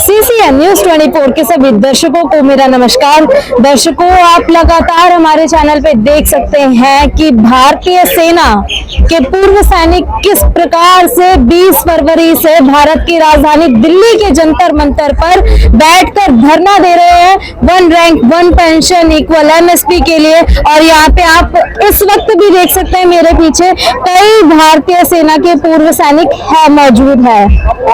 CCN news 24 के सभी दर्शकों को मेरा नमस्कार। दर्शकों, आप लगातार हमारे चैनल पे देख सकते हैं कि भारतीय सेना के पूर्व सैनिक किस प्रकार से 20 फरवरी से भारत की राजधानी दिल्ली के जंतर मंतर पर बैठकर धरना दे रहे हैं, 1 रैंक 1 पेंशन इक्वल MSP के लिए। और यहाँ पे आप इस वक्त भी देख सकते हैं मेरे पीछे कई भारतीय सेना के पूर्व सैनिक मौजूद है।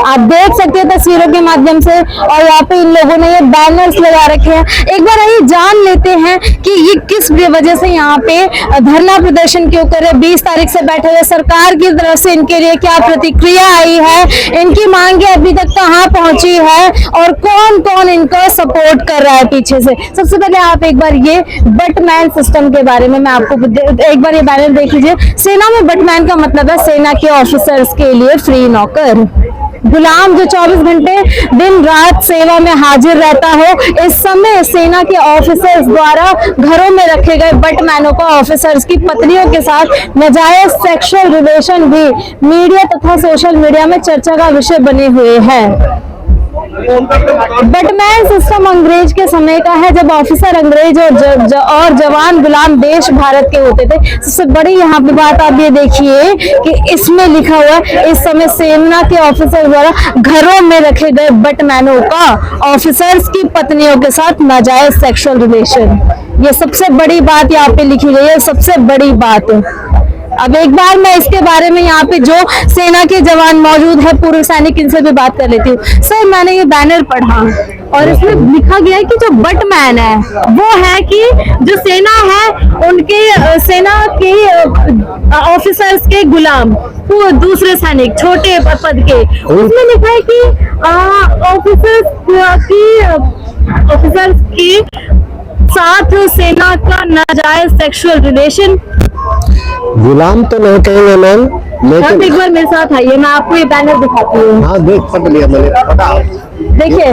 आप देख सकते हैं तस्वीरों के माध्यम से। और यहाँ पे इन लोगों ने ये बैनर्स लगा रखे हैं। एक बार आइए जान लेते हैं कि ये किस वजह से यहाँ पे धरना प्रदर्शन क्यों कर रहे हैं। 20 तारीख से बैठे हुए, सरकार की तरफ से इनके लिए क्या प्रतिक्रिया आई है, इनकी मांगे अभी तक कहाँ पहुंची है और कौन कौन इनको सपोर्ट कर रहा है पीछे से। सबसे पहले आप एक बार ये बटमैन सिस्टम के बारे में मैं आपको एक बार ये बैनर देख लीजिए। सेना में बटमैन का मतलब है सेना के ऑफिसर्स के लिए फ्री नौकर, गुलाम जो 24 घंटे दिन रात सेवा में हाजिर रहता हो। इस समय सेना के ऑफिसर्स द्वारा घरों में रखे गए बटमैनों को ऑफिसर्स की पत्नियों के साथ नाजायज सेक्सुअल रिलेशन भी मीडिया तथा सोशल मीडिया में चर्चा का विषय बने हुए हैं। बटमैन सिस्टम अंग्रेज के समय का है, जब ऑफिसर अंग्रेज और जवान गुलाम देश भारत के होते थे। सबसे बड़ी यहाँ पे बात आप ये देखिए कि इसमें लिखा हुआ है इस समय सेना के ऑफिसर द्वारा घरों में रखे गए बटमैनों का ऑफिसर्स की पत्नियों के साथ नाजायज सेक्सुअल रिलेशन। ये सबसे बड़ी बात यहाँ पे लिखी गई है, सबसे बड़ी बात। अब एक बार मैं इसके बारे में यहाँ पे जो सेना के जवान मौजूद है, पूर्व सैनिक, इनसे भी बात कर लेती हूँ। सर, मैंने ये बैनर पढ़ा और इसमें लिखा गया है कि जो बटमैन है वो है कि जो सेना है उनके सेना के ऑफिसर्स के गुलाम, वो दूसरे सैनिक छोटे पद के। उसमें लिखा है कि ऑफिसर्स की साथ सेना का नाजायज सेक्सुअल रिलेशन। गुलाम तो नहीं कहेंगे मैम, लेकिन एक बार मेरे साथ आइए, मैं आपको ये बैनर दिखाती हूँ। हाँ, देख पढ़ लिया मैंने, देखिए,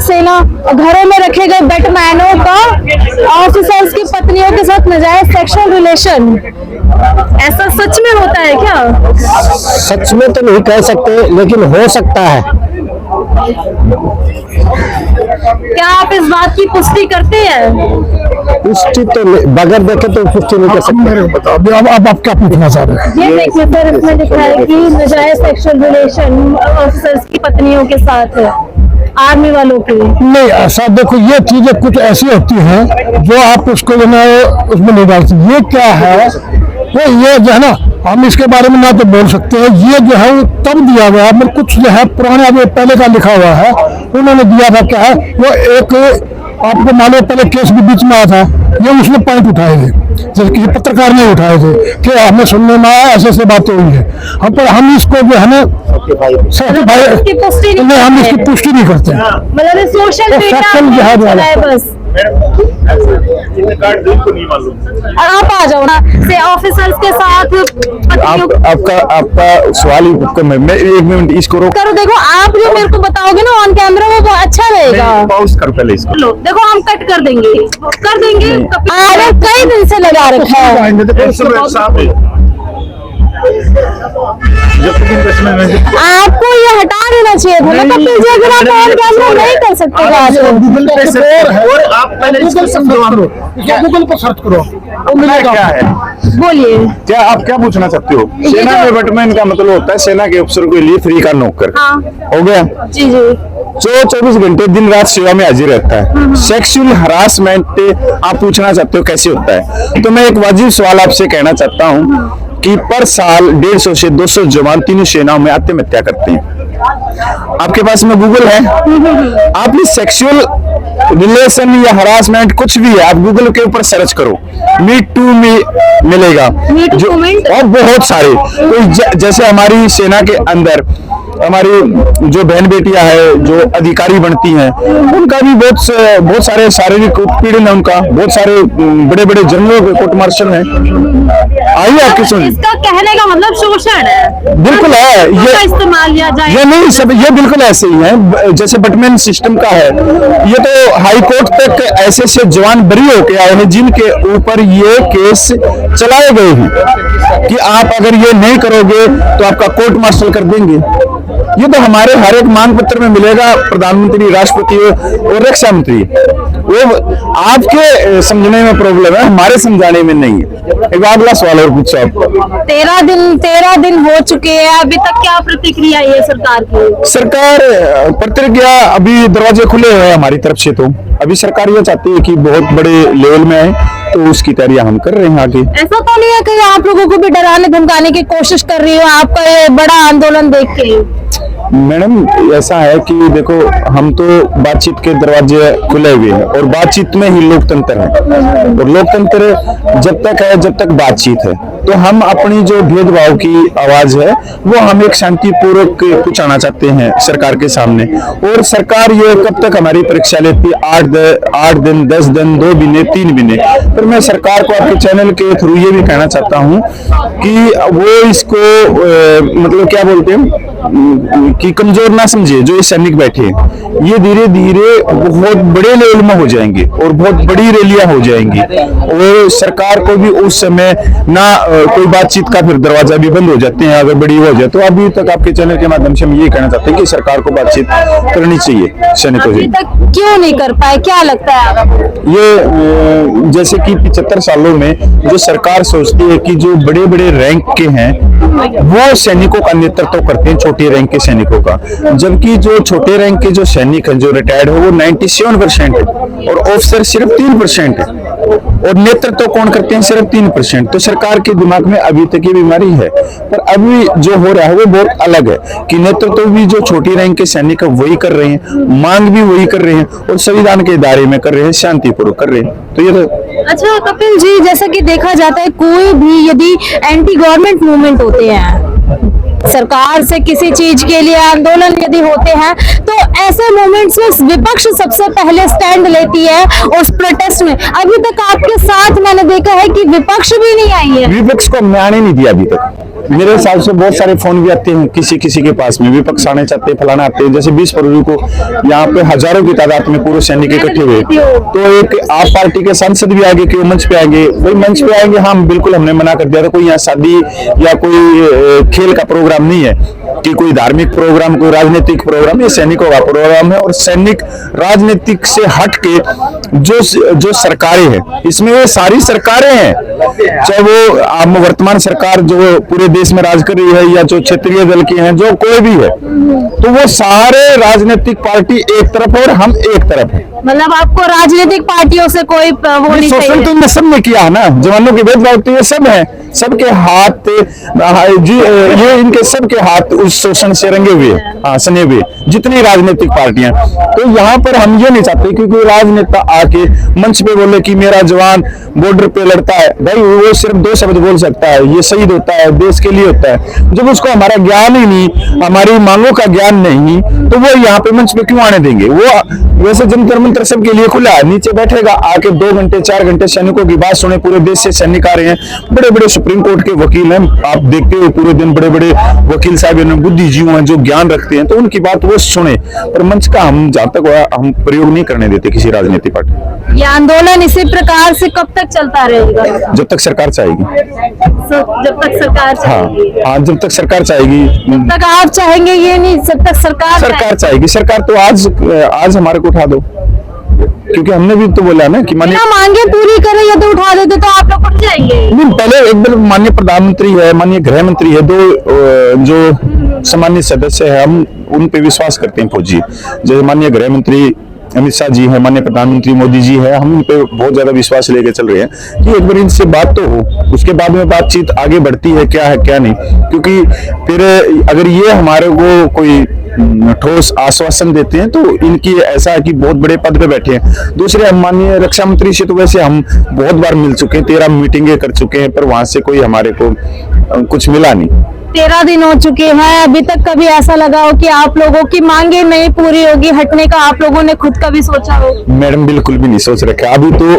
सेना घरों में रखे गए बटमैनों का ऑफिसर्स की पत्नियों के साथ नाजायज सेक्सुअल रिलेशन। ऐसा सच में होता है क्या? सच में तो नहीं कह सकते, लेकिन हो सकता है। क्या आप इस बात की पुष्टि करते हैं? पुष्टि तो बगैर देखे तो पुष्टि नहीं कर सकते। बताओ अब आप क्या पूछना चाह रहे हैं? ये देखिए सर, इसमें लिखा है कि नाजायज सेक्सुअल रिलेशन ऑफिसर्स की पत्नियों के साथ है, आर्मी वालों के। नहीं, ऐसा देखो, ये चीजें कुछ ऐसी होती हैं जो आप उसको जो है उसमें नहीं डाल सकते। ये क्या है, तो ये जो है ना, हम इसके बारे में ना तो बोल सकते हैं। ये जो है वो तब दिया गया है, कुछ जो है पुराने अभी पहले का लिखा हुआ है, उन्होंने दिया था। क्या है वो, एक आपको मालूम पहले केस भी बीच में आया था, ये उसने पॉइंट उठाए थे, जैसे किसी पत्रकार ने उठाए थे कि हमें सुनने में आया ऐसे ऐसे बातें हुई है। हम इसको जो है ना इसकी पुष्टि नहीं, हम इसकी पुष्टि नहीं करते। मतलब सोशल मीडिया बस। आप आ जाओ ना से ऑफिसर्स के साथ। आपका सवाल मैं 1 मिनट इसको रोक करो। देखो, आप जो मेरे को बताओगे ना ऑन कैमरा, वो बहुत अच्छा रहेगा। पॉज करो पहले इसको। लो, देखो, हम कट कर देंगे अरे कई दिन से लगा रखा है। आपको ये हटा देना चाहिए था ना, तब पीछे अगर आप ऑन कैमरा नहीं कर सकते और आप पहले इसको समझो, गूगल पर सर्च करो, क्या है। बोलिए, क्या आप क्या पूछना चाहते हो? सेना में बटमैन का मतलब होता है सेना के अफसर के लिए फ्री का नौकर। हाँ। हो गया जी जी। जो 24 घंटे दिन रात सेवा में हाजिर रहता है। सेक्सुअल हरासमेंट आप पूछना चाहते हो कैसे होता है, तो मैं एक वाजिब सवाल आपसे कहना चाहता हूँ कि पर साल 150 से 200 जवान तीनों सेनाओं में आत्महत्या करते हैं। आपके पास में गूगल है, आप ये सेक्सुअल रिलेशन या हरासमेंट कुछ भी है, आप गूगल के ऊपर सर्च करो, मीट टू में मिलेगा जो, और बहुत सारे। तो जैसे हमारी सेना के अंदर हमारी जो बहन बेटियां हैं जो अधिकारी बनती हैं, उनका भी बहुत सारे शारीरिक उत्पीड़न है, उनका बहुत सारे बड़े बड़े जनरलों के कोर्ट मार्शल हैं। आइए आपकी सुन। इसका कहने का मतलब शोषण है। बिल्कुल है, ये इस्तेमाल किया जाए, ये नहीं सब, ये बिल्कुल ऐसे ही है जैसे बटमैन सिस्टम का है। ये तो हाई कोर्ट तक ऐसे से जवान बरी होके आए हैं जिनके ऊपर ये केस चलाए गए हैं कि आप अगर ये नहीं करोगे तो आपका कोर्ट मार्शल कर देंगे। ये तो हमारे हर एक मांग पत्र में मिलेगा, प्रधानमंत्री, राष्ट्रपति और रक्षा मंत्री। वो आपके समझने में प्रॉब्लम है, हमारे समझाने में नहीं है। एक अगला सवाल और पूछो आप। 13 दिन हो चुके हैं, अभी तक क्या प्रतिक्रिया है सरकार की? सरकार प्रतिक्रिया, अभी दरवाजे खुले हुए हैं हमारी तरफ से। तो अभी सरकार ये चाहती है कि बहुत बड़े लेवल में आए, तो उसकी तैयारियां हम कर रहे हैं आगे। ऐसा तो नहीं है कि आप लोगों को भी डराने धमकाने की कोशिश कर रही हो आपका ये बड़ा आंदोलन देख के? मैडम ऐसा है कि देखो, हम तो बातचीत के दरवाजे खुले हुए हैं और बातचीत में ही लोकतंत्र है, और लोकतंत्र जब तक है जब तक बातचीत है। तो हम अपनी जो भेदभाव की आवाज है वो हम एक शांतिपूर्वक पहुंचाना चाहते हैं सरकार के सामने। और सरकार ये कब तक हमारी परीक्षा लेती है, 8 दिन, 10 दिन, 2 महीने, 3 महीने। पर मैं सरकार को आपके चैनल के थ्रू ये भी कहना चाहता हूँ कि वो इसको मतलब क्या बोलते हैं कि कमजोर ना समझे। जो ये सैनिक बैठे हैं ये धीरे धीरे बहुत बड़े लेवल में हो जाएंगे और बहुत बड़ी रैलियां हो जाएंगी, और सरकार को भी उस समय ना कोई बातचीत का फिर दरवाजा भी बंद हो जाते हैं अगर बड़ी हो जाए। तो अभी तक आपके चैनल के माध्यम से हम ये कहना चाहते हैं कि सरकार को बातचीत करनी चाहिए सैनिकों से। अभी तक क्यों नहीं कर पाए, क्या लगता है आपको? ये जैसे कि 75 सालों में जो सरकार सोचती है कि जो बड़े बड़े रैंक के हैं वो सैनिकों का नेतृत्व करते हैं, छोटे रैंक के सैनिकों का, जबकि जो छोटे रैंक के जो सैनिक हैं जो रिटायर्ड है वो 97% है और ऑफिसर सिर्फ 3% है, और नेतृत्व कौन करते हैं सिर्फ 3%। तो सरकार के दिमाग में अभी तक ये बीमारी है। पर अभी जो हो रहा है वो बहुत अलग है कि नेतृत्व भी जो छोटी रैंक के सैनिक है वही कर रहे हैं, मांग भी वही कर रहे हैं, और संविधान के दायरे में कर रहे हैं, शांतिपूर्वक कर रहे हैं। तो ये तो अच्छा कपिल जी, जैसा कि देखा जाता है कोई भी यदि एंटी गवर्नमेंट मूवमेंट होते हैं, सरकार से किसी चीज के लिए आंदोलन यदि होते हैं, तो ऐसे मोमेंट्स में विपक्ष सबसे पहले स्टैंड लेती है उस प्रोटेस्ट में। अभी तक आपके साथ मैंने देखा है कि विपक्ष भी नहीं आई है। विपक्ष को हमने आने नहीं दिया अभी तक। मेरे हिसाब से बहुत सारे फोन भी आते हैं किसी के पास में, विपक्ष आने चाहते हैं, फलाना आते हैं। जैसे 20 फरवरी को यहाँ पे हजारों की तादाद में पूरे सैनिक इकट्ठे हुए, तो एक आप पार्टी के सांसद भी आगे कि वो मंच पे आएंगे, वही मंच पे आएंगे। हाँ बिल्कुल, हमने मना कर दिया था। कोई यहाँ शादी या कोई खेल का प्रोग्राम नहीं है कि कोई धार्मिक प्रोग्राम, कोई राजनीतिक प्रोग्राम, ये सैनिकों का प्रोग्राम है। और सैनिक राजनीतिक से हट के जो सरकारें हैं, इसमें वो सारी सरकारें हैं, चाहे वो वर्तमान सरकार जो पूरे देश में राज कर रही है या जो क्षेत्रीय दल की हैं, जो कोई भी है, तो वो सारे राजनीतिक पार्टी एक तरफ है और हम एक तरफ है। मतलब आपको राजनीतिक पार्टियों से कोई वो नहीं शोषण चाहिए? तो इनने सब ने किया है ना, जवानों के भेदभाव तो ये सब है, सबके हाथ जी, ये इनके सबके हाथ उस शोषण से रंगे हुए, हाँ सने हुए, जितनी राजनीतिक पार्टियां। तो यहाँ पर हम ये नहीं चाहते कि कोई राजनेता आके मंच पे बोले कि मेरा जवान बॉर्डर पे लड़ता है। भाई वो सिर्फ 2 शब्द बोल सकता है, ये शहीद होता है, देश के लिए होता है। जब उसको हमारा ज्ञान ही नहीं, हमारी मांगों का ज्ञान नहीं, तो वो यहाँ पे मंच पे क्यों आने देंगे? वो वैसे जंतर मंतर सबके लिए खुला है, नीचे बैठेगा आके 2 घंटे 4 घंटे सैनिकों की बात सुने। पूरे देश से सैनिक आ रहे हैं, बड़े बड़े सुप्रीम कोर्ट के वकील हैं, आप देखते हो पूरे दिन बड़े बड़े वकील साहब बुद्धिजीवी हैं जो ज्ञान रखते हैं, तो उनकी बात वो सुने। पर मंच का हम जहाँ तक हम प्रयोग नहीं करने देते किसी राजनीतिक पार्टी। ये आंदोलन इसी प्रकार से कब तक चलता रहेगा? जब तक सरकार चाहेगी। जब तक सरकार चाहेगी। हाँ, जब तक सरकार चाहेगी। जब तक आप चाहेंगे ये नहीं, जब तक सरकार चाहेगी। सरकार तो आज हमारे को उठा दो, क्योंकि हमने भी तो बोला ना कि माननीय मांगे पूरी करें या तो उठा देते तो आप लोग उठ जाएंगे। नहीं, पहले एक बार माननीय प्रधानमंत्री है, माननीय गृह मंत्री है, 2 जो सामान्य सदस्य है, हम उन पे विश्वास करते हैं फौजी। जैसे माननीय गृह मंत्री अमित शाह जी है, माननीय प्रधानमंत्री मोदी जी है, हम इन पे बहुत ज्यादा विश्वास लेके चल रहे हैं कि एक बार इनसे बात तो हो, उसके बाद में बातचीत आगे बढ़ती है क्या नहीं। क्योंकि फिर अगर ये हमारे को कोई ठोस आश्वासन देते हैं तो इनकी ऐसा है कि बहुत बड़े पद पे बैठे हैं। दूसरे हम माननीय रक्षा मंत्री से तो वैसे हम बहुत बार मिल चुके हैं, 13 मीटिंगें कर चुके हैं, पर वहां से कोई हमारे को कुछ मिला नहीं। 13 दिन हो चुके हैं, अभी तक कभी ऐसा लगा हो कि आप लोगों की मांगे नहीं पूरी होगी, हटने का आप लोगों ने खुद कभी सोचा हो? मैडम बिल्कुल भी नहीं सोच रखा। अभी तो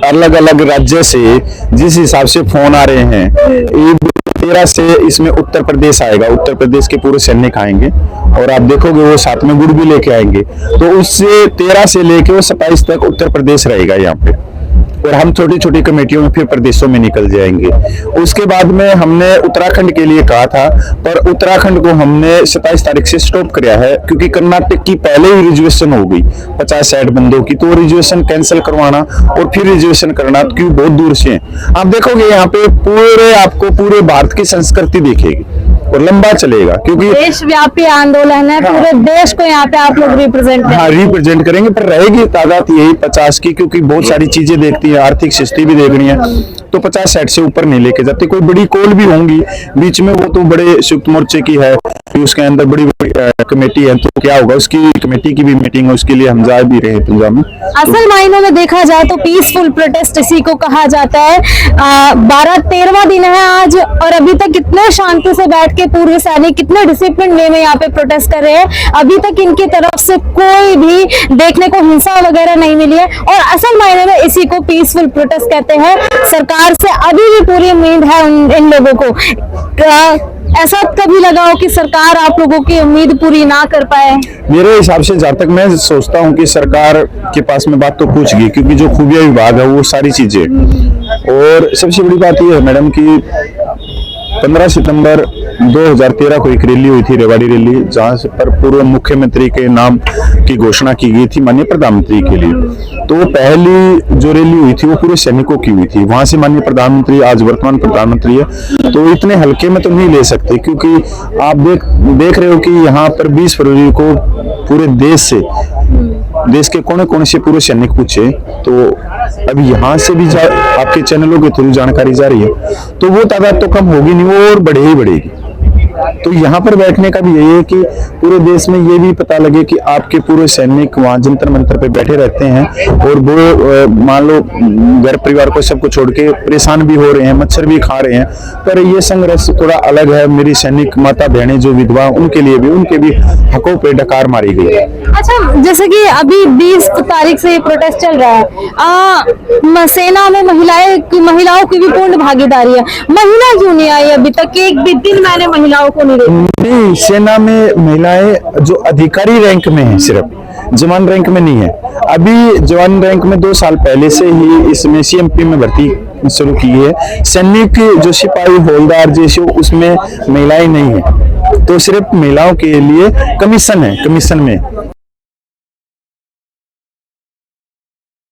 अलग अलग राज्य से जिस हिसाब से फोन आ रहे हैं, 13 से इसमें उत्तर प्रदेश आएगा, उत्तर प्रदेश के पूरे सैनिक आएंगे और आप देखोगे वो साथ में गुड़ भी लेके आएंगे। तो उससे 13 से लेके वो 27 तक उत्तर प्रदेश रहेगा यहाँ पे। और हम छोटी छोटी कमेटियों में फिर प्रदेशों में निकल जाएंगे। उसके बाद में हमने उत्तराखंड के लिए कहा था, पर उत्तराखंड को हमने 27 तारीख से स्टॉप किया है, क्योंकि कर्नाटक की पहले ही रिजर्वेशन हो गई 50-60 बंदों की, तो रिजर्वेशन कैंसिल करवाना और फिर रिजर्वेशन करना, क्योंकि बहुत दूर से हैं। आप देखोगे यहाँ पे आपको पूरे भारत की संस्कृति दिखेगी और लंबा चलेगा, क्योंकि देशव्यापी आंदोलन है, पूरे देश को यहाँ पे आप लोग रिप्रेजेंट रिप्रेजेंट करेंगे। पर रहेगी तादाद यही 50 की, क्योंकि बहुत सारी चीजें देखती है, आर्थिक स्थिति भी देखनी है, तो 50-60 से ऊपर नहीं लेके जाते। कोई बड़ी कॉल भी होंगी बीच में, वो तो बड़े संयुक्त मोर्चे की है, उसके अंदर बड़ी बड़ी कमेटी है, तो क्या होगा, उसकी कमेटी की भी मीटिंग है, उसके लिए हम जा भी रहे हैं पंजाब में। असल मायनों में देखा जाए तो पीसफुल प्रोटेस्ट इसी को कहा जाता है। 12-13वां दिन है आज, और अभी तक कितने शांति से बैठ के पूर्व सैनिक कितने डिसिप्लिन वे में यहाँ पे प्रोटेस्ट कर रहे हैं। अभी तक इनकी तरफ से कोई भी देखने को हिंसा वगैरह नहीं मिली है, और असल मायने में इसी को पीसफुल प्रोटेस्ट कहते हैं। सरकार से अभी भी पूरी उम्मीद है इन लोगों को। ऐसा कभी लगा हो कि सरकार आप लोगों की उम्मीद पूरी ना कर पाए? मेरे हिसाब से जहाँ तक मैं सोचता हूँ कि सरकार के पास में बात तो पूछ गई, क्योंकि जो खुफिया विभाग है वो सारी चीजें, और सबसे बड़ी बात ये है मैडम कि 15 सितंबर 2013 को एक रैली हुई थी, रेवाड़ी रैली, जहां से पर पूर्व मुख्यमंत्री के नाम की घोषणा की गई थी माननीय प्रधानमंत्री के लिए। तो वो जो रैली हुई थी वो पूरे सैनिकों की हुई थी। वहां से माननीय प्रधानमंत्री, आज वर्तमान प्रधानमंत्री है, तो इतने हल्के में तो नहीं ले सकते, क्योंकि आप देख रहे हो कि यहाँ पर 20 फरवरी को पूरे देश के कोने कोने से पूरे सैनिक पूछे, तो अभी यहाँ से भी आपके चैनलों के थ्रू जानकारी जा रही है, तो वो तादाद तो कम होगी नहीं, वो और बढ़े ही बढ़ेगी। तो यहाँ पर बैठने का भी यही है कि पूरे देश में ये भी पता लगे कि आपके पूरे सैनिक वहाँ जंतर मंतर पे बैठे रहते हैं, और वो मान लो घर परिवार को सबको छोड़ के परेशान भी हो रहे हैं, मच्छर भी खा रहे हैं, पर ये संघर्ष थोड़ा अलग है। मेरी सैनिक माता बहनें जो विधवा, उनके लिए भी उनके भी हकों पे डकार मारी गई है। अच्छा, जैसे कि अभी 20 तारीख से ये प्रोटेस्ट चल रहा है, सेना में महिलाओं की भी पूर्ण भागीदारी है। महिला क्यों नहीं आई अभी तक? एक भी दिन मैंने महिलाओं को नहीं, सेना में महिलाएं जो अधिकारी रैंक में है, सिर्फ जवान रैंक में नहीं है। अभी जवान रैंक में 2 साल पहले से ही इसमें CMP में भर्ती शुरू की है। सैनिक जो सिपाही हवलदार जैसे, उसमें महिलाएं नहीं है, तो सिर्फ महिलाओं के लिए कमीशन है, कमीशन में